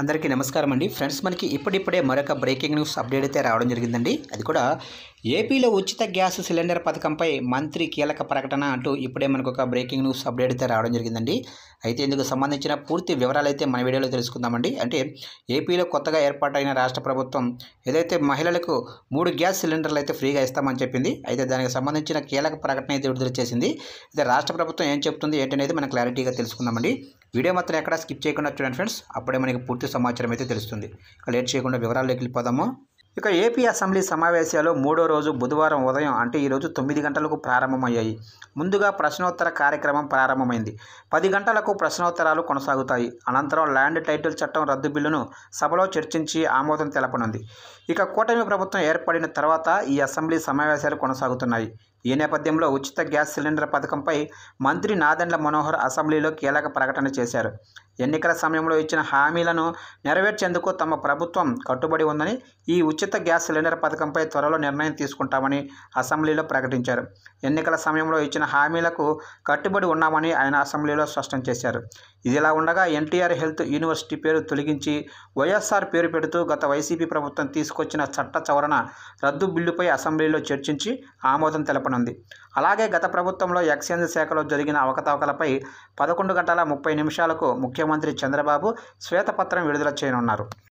అందరికీ నమస్కారం అండి ఫ్రెండ్స్. మనకి ఇప్పుడిప్పుడే మరొక బ్రేకింగ్ న్యూస్ అప్డేట్ అయితే రావడం జరిగిందండి. అది కూడా ఏపీలో ఉచిత గ్యాస్ సిలిండర్ పథకంపై మంత్రి కీలక ప్రకటన అంటూ ఇప్పుడే మనకు ఒక బ్రేకింగ్ న్యూస్ అప్డేట్ అయితే రావడం జరిగిందండి. అయితే ఇందుకు సంబంధించిన పూర్తి వివరాలు అయితే మన వీడియోలో తెలుసుకుందామండి. అంటే ఏపీలో కొత్తగా ఏర్పాటైన రాష్ట్ర ప్రభుత్వం ఏదైతే మహిళలకు 3 గ్యాస్ సిలిండర్లు అయితే ఫ్రీగా ఇస్తామని చెప్పింది. అయితే దానికి సంబంధించిన కీలక ప్రకటన అయితే విడుదల చేసింది. అయితే రాష్ట్ర ప్రభుత్వం ఏం చెప్తుంది ఏంటనేది మనం క్లారిటీగా తెలుసుకుందామండి. వీడియో మాత్రం ఎక్కడ స్కిప్ చేయకుండా చూడండి ఫ్రెండ్స్. అప్పుడే మనకి పూర్తి సమాచారం అయితే తెలుస్తుంది. ఇక లేట్ చేయకుండా వివరాల్లోకి వెళ్ళిపోదాము. ఇక ఏపీ అసెంబ్లీ సమావేశాలు 3వ రోజు బుధవారం ఉదయం అంటే ఈరోజు 9 గంటలకు ప్రారంభమయ్యాయి. ముందుగా ప్రశ్నోత్తర కార్యక్రమం ప్రారంభమైంది. 10 గంటలకు ప్రశ్నోత్తరాలు కొనసాగుతాయి. అనంతరం ల్యాండ్ టైటిల్ చట్టం రద్దు బిల్లును సభలో చర్చించి ఆమోదం తెలపనుంది. ఇక కూటమి ప్రభుత్వం ఏర్పడిన తర్వాత ఈ అసెంబ్లీ సమావేశాలు కొనసాగుతున్నాయి. ఈ నేపథ్యంలో ఉచిత గ్యాస్ సిలిండర్ పథకంపై మంత్రి నాదెండ్ల మనోహర్ అసెంబ్లీలో కీలక ప్రకటన చేశారు. ఎన్నికల సమయంలో ఇచ్చిన హామీలను నెరవేర్చేందుకు తమ ప్రభుత్వం కట్టుబడి ఉందని, ఈ ఉచిత గ్యాస్ సిలిండర్ పథకంపై త్వరలో నిర్ణయం తీసుకుంటామని అసెంబ్లీలో ప్రకటించారు. ఎన్నికల సమయంలో ఇచ్చిన హామీలకు కట్టుబడి ఉన్నామని ఆయన అసెంబ్లీలో స్పష్టం చేశారు. ఇదిలా ఉండగా ఎన్టీఆర్ హెల్త్ యూనివర్సిటీ పేరు తొలగించి వైఎస్ఆర్ పేరు పెడుతూ గత వైసీపీ ప్రభుత్వం తీసుకొచ్చిన చట్ట సవరణ రద్దు బిల్లుపై అసెంబ్లీలో చర్చించి ఆమోదం తెలపనుంది. అలాగే గత ప్రభుత్వంలో ఎక్సైజ్ శాఖలో జరిగిన అవకతవకలపై 11 గంటల 30 నిమిషాలకు ముఖ్యమంత్రి చంద్రబాబు శ్వేతపత్రం విడుదల చేయనున్నారు.